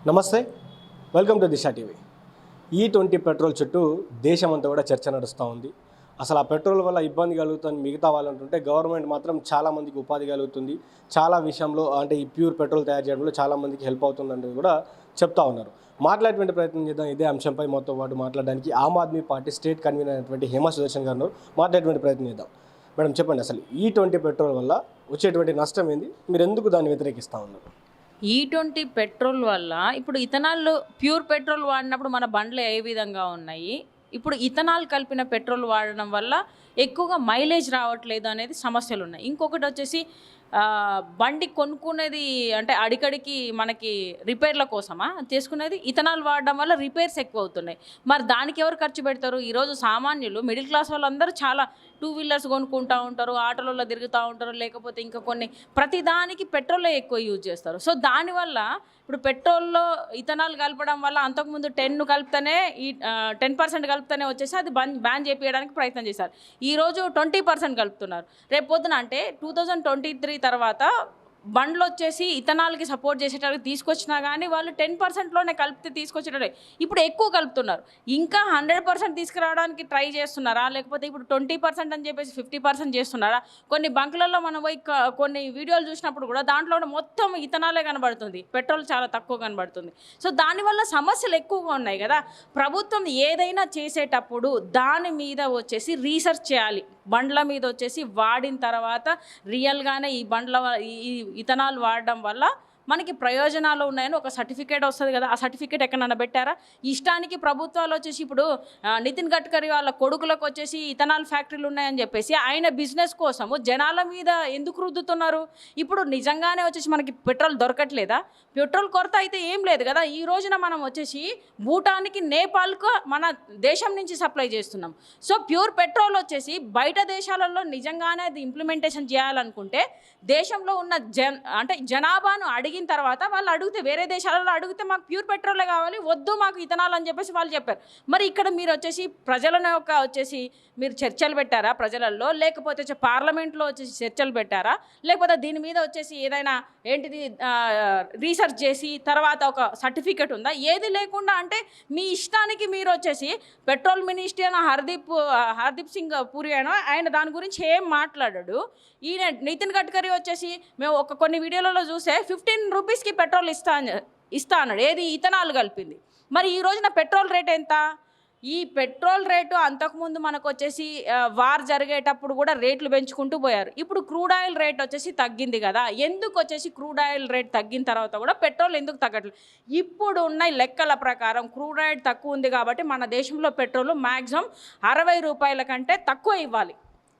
నమస్తే, welcome to Disha TV. E20 petrol చుట్టూ దేశమంతా కూడా చర్చ నడుస్తూ ఉంది. అసలు ఆ పెట్రోల్ వల్ల ఇబ్బంది కలుగుతుంది మిగతా వాళ్ళంటుంటే గవర్నమెంట్ మాత్రం చాలామందికి ఉపాధి కలుగుతుంది, చాలా విషయంలో అంటే ఈ ప్యూర్ పెట్రోల్ తయారు చేయడంలో చాలామందికి హెల్ప్ అవుతుందని కూడా చెప్తా ఉన్నారు. మాట్లాడేటువంటి ప్రయత్నం చేద్దాం ఇదే అంశంపై మొత్తం పాటు మాట్లాడడానికి Aam Aadmi party state convener అయినటువంటి హేమ సుదర్శన్ గారు మాట్లాడేటువంటి ప్రయత్నం చేద్దాం. మేడం చెప్పండి, అసలు E20 పెట్రోల్ వల్ల వచ్చేటువంటి నష్టం ఏంది, మీరు ఎందుకు దాన్ని వ్యతిరేకిస్తూ ఉన్నారు? E20 పెట్రోల్ వల్ల ఇప్పుడు ఇథనాల్ ప్యూర్ పెట్రోల్ వాడినప్పుడు మన బండ్లు ఏ విధంగా ఉన్నాయి, ఇప్పుడు ఇథనాల్ కలిపిన పెట్రోల్ వాడడం వల్ల ఎక్కువగా మైలేజ్ రావట్లేదు అనేది సమస్యలు ఉన్నాయి. ఇంకొకటి వచ్చేసి బండి కొనుక్కునేది అంటే అడికడికి మనకి రిపేర్ల కోసమా చేసుకునేది, ఇథనాల్ వాడడం వల్ల రిపేర్స్ ఎక్కువ అవుతున్నాయి. మరి దానికి ఎవరు ఖర్చు పెడతారు? ఈరోజు సామాన్యులు మిడిల్ క్లాస్ వాళ్ళందరూ చాలా టూ వీలర్స్ కొనుక్కుంటూ ఉంటారు, ఆటోలలో తిరుగుతూ ఉంటారు, లేకపోతే ఇంకా కొన్ని ప్రతిదానికి పెట్రోలే ఎక్కువ యూజ్ చేస్తారు. సో దానివల్ల ఇప్పుడు పెట్రోల్లో ఇథనాల్ కలపడం వల్ల అంతకుముందు 10 కలిపితేనే 10% కలిపితేనే వచ్చేసి అది బ్యాన్ చేపించడానికి ప్రయత్నం చేశారు. ఈరోజు 20% కలుపుతున్నారు. రేపు పొద్దున అంటే 2023 తర్వాత బండ్లు వచ్చేసి ఇథనాల్కి సపోర్ట్ చేసేటప్పుడు తీసుకొచ్చినా కానీ వాళ్ళు 10%లోనే కలిపితే తీసుకొచ్చేటప్పుడు ఇప్పుడు ఎక్కువ కలుపుతున్నారు. ఇంకా 100% తీసుకురావడానికి ట్రై చేస్తున్నారా, లేకపోతే ఇప్పుడు 20% అని చెప్పేసి 50% చేస్తున్నారా? కొన్ని బంకులలో మనం పోయి కొన్ని వీడియోలు చూసినప్పుడు కూడా దాంట్లో మొత్తం ఇథనాలే కనబడుతుంది, పెట్రోల్ చాలా తక్కువ కనబడుతుంది. సో దానివల్ల సమస్యలు ఎక్కువగా ఉన్నాయి కదా. ప్రభుత్వం ఏదైనా చేసేటప్పుడు దాని మీద వచ్చేసి రీసెర్చ్ చేయాలి. బండ్ల మీద వచ్చేసి వాడిన తర్వాత రియల్గానే ఈ బండ్ల ఈ ఇథనాల్ వాడడం వల్ల మనకి ప్రయోజనాలు ఉన్నాయని ఒక సర్టిఫికేట్ వస్తుంది కదా. ఆ సర్టిఫికేట్ ఎక్కడన్నా పెట్టారా? ఇష్టానికి ప్రభుత్వాలు వచ్చేసి ఇప్పుడు నితిన్ గడ్కరీ వాళ్ళ కొడుకులకు వచ్చేసి ఇథనాల్ ఫ్యాక్టరీలు ఉన్నాయని చెప్పేసి ఆయన బిజినెస్ కోసము జనాల మీద ఎందుకు రుద్దుతున్నారు? ఇప్పుడు నిజంగానే వచ్చేసి మనకి పెట్రోల్ దొరకట్లేదా? పెట్రోల్ కొరత అయితే ఏం లేదు కదా. ఈ రోజున మనం వచ్చేసి భూటాన్కి, నేపాల్కు మన దేశం నుంచి సప్లై చేస్తున్నాం. సో ప్యూర్ పెట్రోల్ వచ్చేసి బయట దేశాలలో నిజంగానే అది ఇంప్లిమెంటేషన్ చేయాలనుకుంటే దేశంలో ఉన్న జనాభాను అడిగిన తర్వాత వాళ్ళు అడిగితే, వేరే దేశాలలో అడిగితే మాకు ప్యూర్ పెట్రోలే కావాలి, వద్దు మాకు ఇథనాల్ అని చెప్పేసి వాళ్ళు చెప్పారు. మరి ఇక్కడ మీరు వచ్చేసి ప్రజలను వచ్చేసి మీరు చర్చలు పెట్టారా ప్రజలలో, లేకపోతే పార్లమెంట్లో వచ్చేసి చర్చలు పెట్టారా, లేకపోతే దీని మీద వచ్చేసి ఏదైనా ఏంటిది రీసెర్చ్ చేసి తర్వాత ఒక సర్టిఫికెట్ ఉందా? ఏది లేకుండా అంటే మీ ఇష్టానికి మీరు వచ్చేసి పెట్రోల్ మినిస్టర్ అయిన హర్దీప్ సింగ్ పూరి అయినా ఆయన దాని గురించి ఏం మాట్లాడాడు. ఈయన నితిన్ గడ్కరీ వచ్చేసి మేము కొన్ని వీడియోలలో చూస్తే 15 రూపీస్కి పెట్రోల్ ఇస్తా అన్నాడు, ఏది ఇథనాల్ కలిపింది. మరి ఈ రోజున పెట్రోల్ రేట్ ఎంత? ఈ పెట్రోల్ రేటు అంతకుముందు మనకు వచ్చేసి వార్ జరిగేటప్పుడు కూడా రేట్లు పెంచుకుంటూ పోయారు. ఇప్పుడు క్రూడ్ ఆయిల్ రేట్ వచ్చేసి తగ్గింది కదా. ఎందుకు వచ్చేసి క్రూడ్ ఆయిల్ రేట్ తగ్గిన తర్వాత కూడా పెట్రోల్ ఎందుకు తగ్గట్లేదు? ఇప్పుడు ఉన్న లెక్కల ప్రకారం క్రూడ్ ఆయిల్ తక్కువ ఉంది కాబట్టి మన దేశంలో పెట్రోల్ మ్యాక్సిమం 60 రూపాయల కంటే తక్కువ ఇవ్వాలి.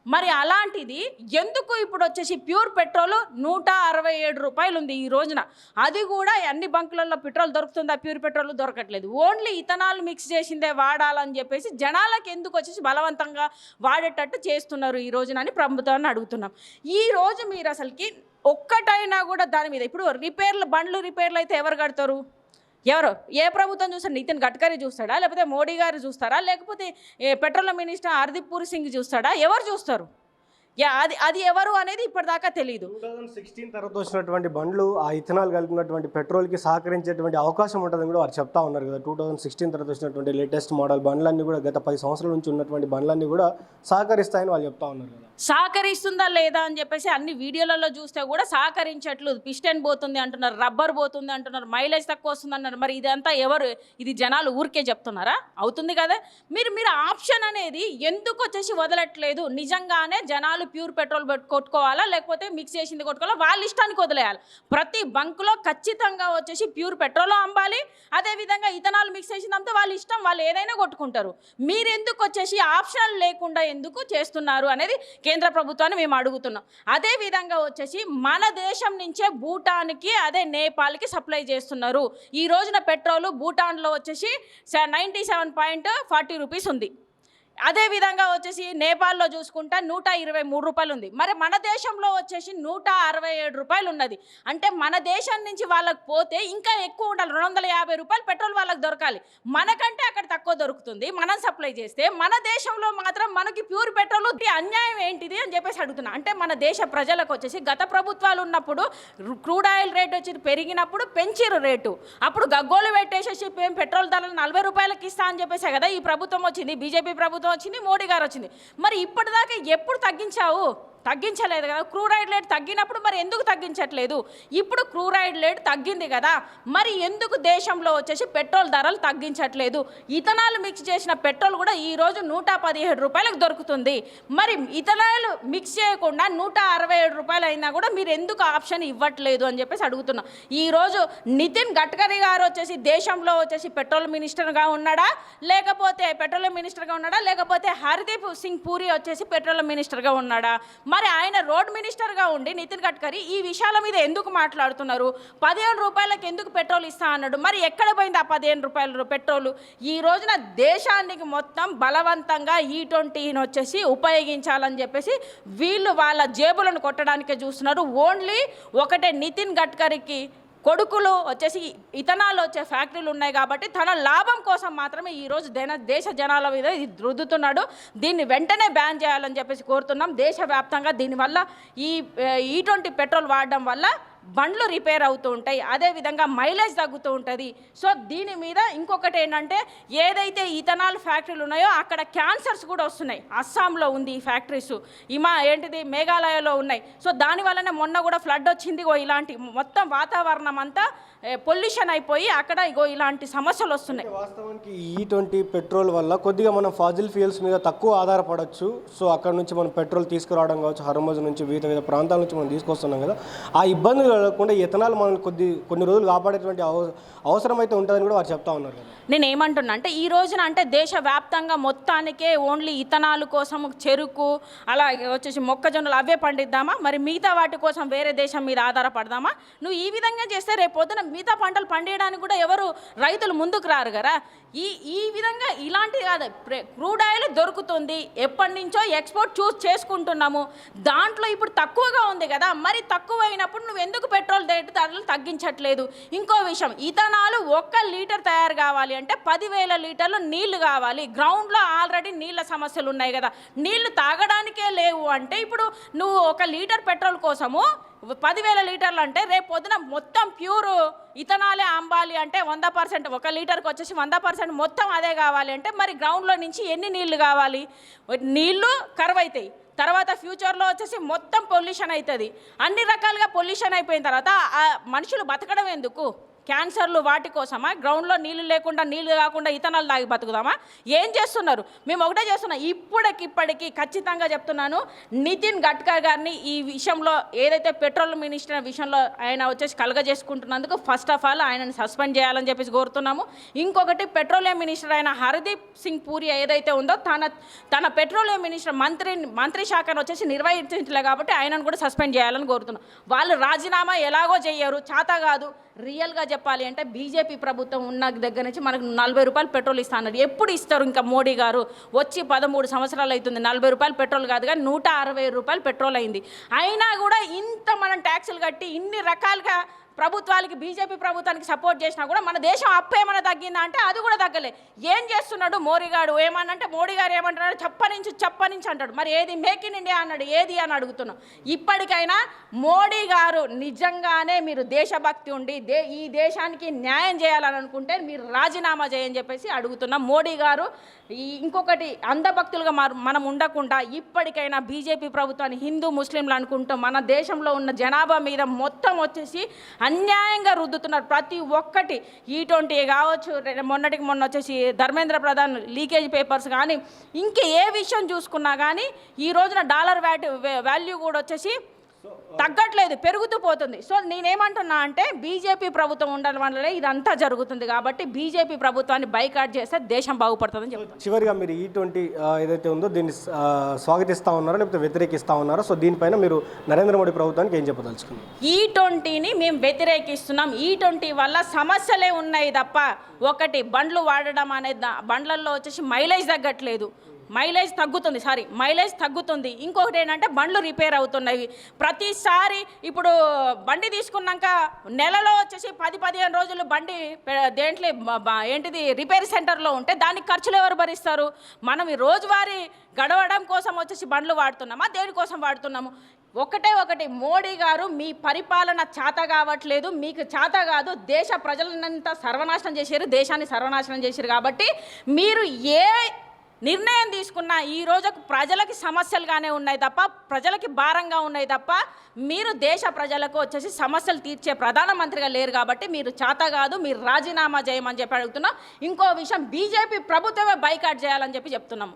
మరి అలాంటిది ఎందుకు ఇప్పుడు వచ్చేసి ప్యూర్ పెట్రోల్ 167 రూపాయలు ఉంది ఈ రోజున? అది కూడా అన్ని బంకులలో పెట్రోల్ దొరుకుతుందా? ప్యూర్ పెట్రోల్ దొరకట్లేదు. ఓన్లీ ఇథనాల్ మిక్స్ చేసిందే వాడాలని చెప్పేసి జనాలకు ఎందుకు వచ్చేసి బలవంతంగా వాడేటట్టు చేస్తున్నారు ఈ రోజున అని ప్రభుత్వాన్ని అడుగుతున్నాం. ఈ రోజు మీరు అసలుకి ఒక్కటైనా కూడా దాని మీద ఇప్పుడు బండ్లు రిపేర్లు అయితే ఎవరు కడతారు? ఎవరు? ఏ ప్రభుత్వం చూస్తాడు? నితిన్ గడ్కరీ చూస్తాడా, లేకపోతే మోడీ గారు చూస్తారా, లేకపోతే పెట్రోల్ మినిస్టర్ హర్దీప్ పూరి సింగ్ చూస్తాడా? ఎవరు చూస్తారు? అది ఎవరు అనేది ఇప్పటిదాకా తెలియదు. 2016 తర్వాత వచ్చినటువంటి బండ్లు ఆ ఇథనాల్ కలిపినటువంటి పెట్రోల్కి సహకరించేటువంటి అవకాశం ఉంటుందని కూడా వారు చెప్తా ఉన్నారు కదా. 2016 తర్వాత వచ్చినటువంటి లేటెస్ట్ మోడల్ బండ్లన్నీ కూడా గత 10 సంవత్సరాల నుంచి ఉన్నటువంటి బండ్లన్నీ కూడా సహకరిస్తాయని వాళ్ళు చెప్తా ఉన్నారు కదా. సహకరిస్తుందా లేదా అని చెప్పేసి అన్ని వీడియోలలో చూస్తే కూడా సహకరించట్లేదు. పిస్టన్ పోతుంది అంటున్నారు, రబ్బర్ పోతుంది అంటున్నారు, మైలేజ్ తక్కువ వస్తుంది అన్నారు. మరి ఇదంతా ఎవరు? ఇది జనాలు ఊరికే చెప్తున్నారా? అవుతుంది కదా. మీరు ఆప్షన్ అనేది ఎందుకు వచ్చేసి వదలట్లేదు? నిజంగానే జనాలు ప్యూర్ పెట్రోల్ కొట్టుకోవాలా, లేకపోతే మిక్స్ చేసింది కొట్టుకోవాలా, వాళ్ళ ఇష్టానికి వదిలేయాలి. ప్రతి బంకులో ఖచ్చితంగా వచ్చేసి ప్యూర్ పెట్రోల్ అమ్మాలి, అదేవిధంగా ఇథనాల్ మిక్స్ చేసిందంతా వాళ్ళ ఇష్టం, వాళ్ళు ఏదైనా కొట్టుకుంటారు. మీరు ఎందుకు వచ్చేసి ఆప్షన్ లేకుండా ఎందుకు చేస్తున్నారు అనేది కేంద్ర ప్రభుత్వాన్ని మేము అడుగుతున్నాం. అదేవిధంగా వచ్చేసి మన దేశం నుంచే భూటాన్కి, అదే నేపాల్కి సప్లై చేస్తున్నారు. ఈ రోజున పెట్రోల్ భూటాన్లో వచ్చేసి 97.40 రూపీస్ ఉంది. అదేవిధంగా వచ్చేసి నేపాల్లో చూసుకుంటే 123 రూపాయలు ఉంది. మరి మన దేశంలో వచ్చేసి 167 రూపాయలు ఉన్నది. అంటే మన దేశం నుంచి వాళ్ళకి పోతే ఇంకా ఎక్కువ ఉండాలి, 250 రూపాయలు పెట్రోల్ వాళ్ళకి దొరకాలి. మనకంటే అక్కడ తక్కువ దొరుకుతుంది, మనం సప్లై చేస్తే. మన దేశంలో మాత్రం మనకి ప్యూర్ పెట్రోల్ అన్యాయం ఏంటిది అని చెప్పేసి అడుగుతున్నా. అంటే మన దేశ ప్రజలకు వచ్చేసి గత ప్రభుత్వాలు ఉన్నప్పుడు క్రూడ్ ఆయిల్ రేట్ వచ్చి పెరిగినప్పుడు పెంచిరు రేటు, అప్పుడు గగ్గోలు పెట్టేసేసి పెట్రోల్ ధరలు 40 రూపాయలకి ఇస్తా అని చెప్పేసే కదా ఈ ప్రభుత్వం వచ్చింది, బీజేపీ ప్రభుత్వం వచ్చింది, మోడీ గారు వచ్చింది. మరి ఇప్పటిదాకా ఎప్పుడు తగ్గించావు? తగ్గించలేదు కదా. క్రూడ్ ఆయిల్ రేట్ తగ్గినప్పుడు మరి ఎందుకు తగ్గించట్లేదు? ఇప్పుడు క్రూడ్ ఆయిల్ రేట్ తగ్గింది కదా, మరి ఎందుకు దేశంలో వచ్చేసి పెట్రోల్ ధరలు తగ్గించట్లేదు? ఇథనాల్ మిక్స్ చేసిన పెట్రోల్ కూడా ఈరోజు 117 రూపాయలకు దొరుకుతుంది. మరి ఇథనాల్ మిక్స్ చేయకుండా 167 రూపాయలు అయినా కూడా మీరు ఎందుకు ఆప్షన్ ఇవ్వట్లేదు అని చెప్పేసి అడుగుతున్నా. ఈరోజు నితిన్ గడ్కరీ గారు వచ్చేసి దేశంలో వచ్చేసి పెట్రోల్ మినిస్టర్గా ఉన్నాడా, లేకపోతే పెట్రోలియం మినిస్టర్గా ఉన్నాడా, లేకపోతే హర్దీప్ సింగ్ పూరి వచ్చేసి పెట్రోలియం మినిస్టర్గా ఉన్నాడా? మరి ఆయన రోడ్ మినిస్టర్గా ఉండి నితిన్ గడ్కరీ ఈ విషయాల మీద ఎందుకు మాట్లాడుతున్నారు? 15 రూపాయలకు ఎందుకు పెట్రోల్ ఇస్తా అన్నాడు? మరి ఎక్కడ పోయింది ఆ 15 రూపాయల పెట్రోలు? ఈ రోజున దేశానికి మొత్తం బలవంతంగా E20ని వచ్చేసి ఉపయోగించాలని చెప్పేసి వీళ్ళు వాళ్ళ జేబులను కొట్టడానికే చూస్తున్నారు. ఓన్లీ ఒకటే, నితిన్ గడ్కరీకి కొడుకులు వచ్చేసి ఇథనాల్ వచ్చే ఫ్యాక్టరీలు ఉన్నాయి కాబట్టి తన లాభం కోసం మాత్రమే ఈరోజు దేశ జనాల మీద ఇది రుద్దుతున్నాడు. దీన్ని వెంటనే బ్యాన్ చేయాలని చెప్పేసి కోరుతున్నాం. దేశవ్యాప్తంగా దీనివల్ల ఈ E20 పెట్రోల్ వాడడం వల్ల బండ్లు రిపేర్ అవుతూ ఉంటాయి, అదేవిధంగా మైలేజ్ తగ్గుతూ ఉంటుంది. సో దీని మీద ఇంకొకటి ఏంటంటే, ఏదైతే ఇథనాల్ ఫ్యాక్టరీలు ఉన్నాయో అక్కడ క్యాన్సర్స్ కూడా వస్తున్నాయి. అస్సాంలో ఉంది ఈ ఫ్యాక్టరీస్, మేఘాలయలో ఉన్నాయి. సో దానివల్లనే మొన్న కూడా ఫ్లడ్ వచ్చింది. ఇలాంటి మొత్తం వాతావరణం అంతా పొల్యూషన్ అయిపోయి అక్కడ ఇలాంటి సమస్యలు వస్తున్నాయి. వాస్తవానికి E20 పెట్రోల్ వల్ల కొద్దిగా మనం ఫాజిల్ ఫ్యూయల్స్ మీద తక్కువ ఆధారపడవచ్చు. సో అక్కడ నుంచి మనం పెట్రోల్ తీసుకురావడం కావచ్చు, హర్మజ్ నుంచి వివిధ ప్రాంతాల నుంచి మనం తీసుకొస్తున్నాం కదా, ఆ ఇబ్బందులు కలగకుండా ఇథనాల్ మనల్ని కొన్ని రోజులు కాపాడేటువంటి అవసరం అయితే ఉంటుందని కూడా వారు చెప్తా ఉన్నారు కదా. నేను ఏమంటున్నా అంటే, ఈ రోజున అంటే దేశవ్యాప్తంగా మొత్తానికే ఓన్లీ ఇథనాల్ కోసం చెరుకు అలా వచ్చేసి మొక్కజొన్నలు అవే పండిద్దామా? మరి మిగతా వాటి కోసం వేరే దేశం మీద ఆధారపడదామా? నువ్వు ఈ విధంగా చేస్తే రేపు పొద్దున మిగతా పంటలు పండియడానికి కూడా ఎవరు రైతులు ముందుకు రారు కదా. ఈ విధంగా ఇలాంటి కాదు, క్రూడ్ ఆయిల్ దొరుకుతుంది, ఎప్పటి నుంచో ఎక్స్పోర్ట్ చేసుకుంటున్నాము, దాంట్లో ఇప్పుడు తక్కువగా ఉంది కదా. మరి తక్కువ అయినప్పుడు నువ్వు ఎందుకు పెట్రోల్ ధరలు తగ్గించట్లేదు? ఇంకో విషయం, ఇథనాల్ 1 లీటర్ తయారు కావాలి అంటే 10,000 లీటర్లు నీళ్లు కావాలి. గ్రౌండ్లో ఆల్రెడీ నీళ్ళ సమస్యలు ఉన్నాయి కదా, నీళ్లు తాగడానికే లేవు అంటే ఇప్పుడు నువ్వు 1 లీటర్ పెట్రోల్ కోసము 10,000 లీటర్లు అంటే రేపు పొద్దున మొత్తం ప్యూర్ ఇథనాలే అమ్మాలి అంటే 100%, 1 లీటర్కి వచ్చేసి 100% మొత్తం అదే కావాలి అంటే మరి గ్రౌండ్లో నుంచి ఎన్ని నీళ్లు కావాలి? నీళ్లు కరువు అవుతాయి. తర్వాత ఫ్యూచర్లో వచ్చేసి మొత్తం పొల్యూషన్ అవుతుంది. అన్ని రకాలుగా పొల్యూషన్ అయిపోయిన తర్వాత మనుషులు బతకడం ఎందుకు? క్యాన్సర్లు వాటి కోసమా? గ్రౌండ్లో నీళ్లు లేకుండా, నీళ్లు కాకుండా ఇథనాల్ తాగి బతుకుదామా? ఏం చేస్తున్నారు? మేము ఒకటే చేస్తున్నాం. ఇప్పటికి ఖచ్చితంగా చెప్తున్నాను, నితిన్ గడ్కరీ గారిని ఈ విషయంలో ఏదైతే పెట్రోల్ మినిస్టర్ విషయంలో ఆయన వచ్చేసి కలగజేసుకుంటున్నందుకు ఫస్ట్ ఆఫ్ ఆల్ ఆయనను సస్పెండ్ చేయాలని చెప్పేసి కోరుతున్నాము. ఇంకొకటి, పెట్రోలియం మినిస్టర్ అయిన హర్దీప్ సింగ్ పూరి ఏదైతే ఉందో తన పెట్రోలియం మినిస్టర్ మంత్రి శాఖను వచ్చేసి నిర్వహించలే కాబట్టి ఆయనను కూడా సస్పెండ్ చేయాలని కోరుతున్నాం. వాళ్ళు రాజీనామా ఎలాగో చేయరు, చేత కాదు. రియల్గా చెప్పాలి అంటే బీజేపీ ప్రభుత్వం ఉన్న దగ్గర నుంచి మనకు 40 రూపాయలు పెట్రోల్ ఇస్తున్నారు. ఎప్పుడు ఇస్తారు? ఇంకా మోడీ గారు వచ్చి 13 సంవత్సరాలు అవుతుంది. 40 రూపాయలు పెట్రోల్ కాదు కానీ 160 రూపాయలు పెట్రోల్ అయింది. అయినా కూడా ఇంత మనం ట్యాక్సులు కట్టి ఇన్ని రకాలుగా ప్రభుత్వాలకి, బీజేపీ ప్రభుత్వానికి సపోర్ట్ చేసినా కూడా మన దేశం అప్పు ఏమైనా తగ్గిందా అంటే అది కూడా తగ్గలే. ఏం చేస్తున్నాడు మోడీ గారు? ఏమన్నంటే మోడీ గారు ఏమంటున్నాడు? చెప్పనించి అంటాడు. మరి ఏది మేక్ ఇన్ ఇండియా అన్నాడు, ఏది అని అడుగుతున్నాం. ఇప్పటికైనా మోడీ గారు నిజంగానే మీరు దేశభక్తి ఉండి ఈ దేశానికి న్యాయం చేయాలని అనుకుంటే మీరు రాజీనామా చేయని చెప్పేసి అడుగుతున్నాం. మోడీ గారు ఇంకొకటి, అంధభక్తులుగా మనం ఉండకుండా ఇప్పటికైనా బీజేపీ ప్రభుత్వాన్ని హిందూ ముస్లింలు అనుకుంటాం మన దేశంలో ఉన్న జనాభా మీద మొత్తం వచ్చేసి అన్యాయంగా రుద్దుతున్నారు. ప్రతి ఒక్కటి E20 కావచ్చు, మొన్న వచ్చేసి ధర్మేంద్ర ప్రధాన్ లీకేజ్ పేపర్స్ కానీ, ఇంకే ఏ విషయం చూసుకున్నా కానీ ఈ రోజున డాలర్ వాల్యూ కూడా వచ్చేసి తగ్గట్లేదు, పెరుగుతూ పోతుంది. సో నేనేమంటున్నా అంటే బీజేపీ ప్రభుత్వం ఉండడం వల్లే ఇదంతా జరుగుతుంది కాబట్టి బీజేపీ ప్రభుత్వాన్ని బైకాట్ చేస్తే దేశం బాగుపడుతుందని చెప్తాను. చివరిగా మీరు E20 ఏదైతే ఉందో దీన్ని స్వాగతిస్తూ ఉన్నారో లేకపోతే వ్యతిరేకిస్తూ ఉన్నారో, సో దీనిపైన మీరు నరేంద్ర మోడీ ప్రభుత్వానికి ఏం చెప్పదలుచుకున్నారు? E20ని మేము వ్యతిరేకిస్తున్నాం. E20 వల్ల సమస్యలే ఉన్నాయి తప్ప, ఒకటి బండ్లు వాడడం అనేది, బండ్లలో వచ్చేసి మైలేజ్ తగ్గట్లేదు, మైలేజ్ తగ్గుతుంది. ఇంకొకటి ఏంటంటే బండ్లు రిపేర్ అవుతున్నాయి. ప్రతిసారి ఇప్పుడు బండి తీసుకున్నాక నెలలో వచ్చేసి 10-15 రోజులు బండి దేంట్లో ఏంటిది రిపేర్ సెంటర్లో ఉంటే దానికి ఖర్చులు ఎవరు భరిస్తారు? మనం ఈ రోజువారీ గడవడం కోసం వచ్చేసి బండ్లు వాడుతున్నామా, దేనికోసం వాడుతున్నాము? ఒకటి మోడీ గారు మీ పరిపాలన చేత కావట్లేదు, మీకు చేత కాదు, దేశ ప్రజలనంతా సర్వనాశనం చేశారు, దేశాన్ని సర్వనాశనం చేశారు. కాబట్టి మీరు ఏ నిర్ణయం తీసుకున్నా ఈ రోజు ప్రజలకి సమస్యలుగానే ఉన్నాయి తప్ప, ప్రజలకి భారంగా ఉన్నాయి తప్ప, మీరు దేశ ప్రజలకు వచ్చేసి సమస్యలు తీర్చే ప్రధానమంత్రిగా లేరు. కాబట్టి మీరు చేత కాదు, మీరు రాజీనామా చేయమని చెప్పి అడుగుతున్నాం. ఇంకో విషయం, బీజేపీ ప్రభుత్వమే బైకాట్ చేయాలని చెప్పి చెప్తున్నాము.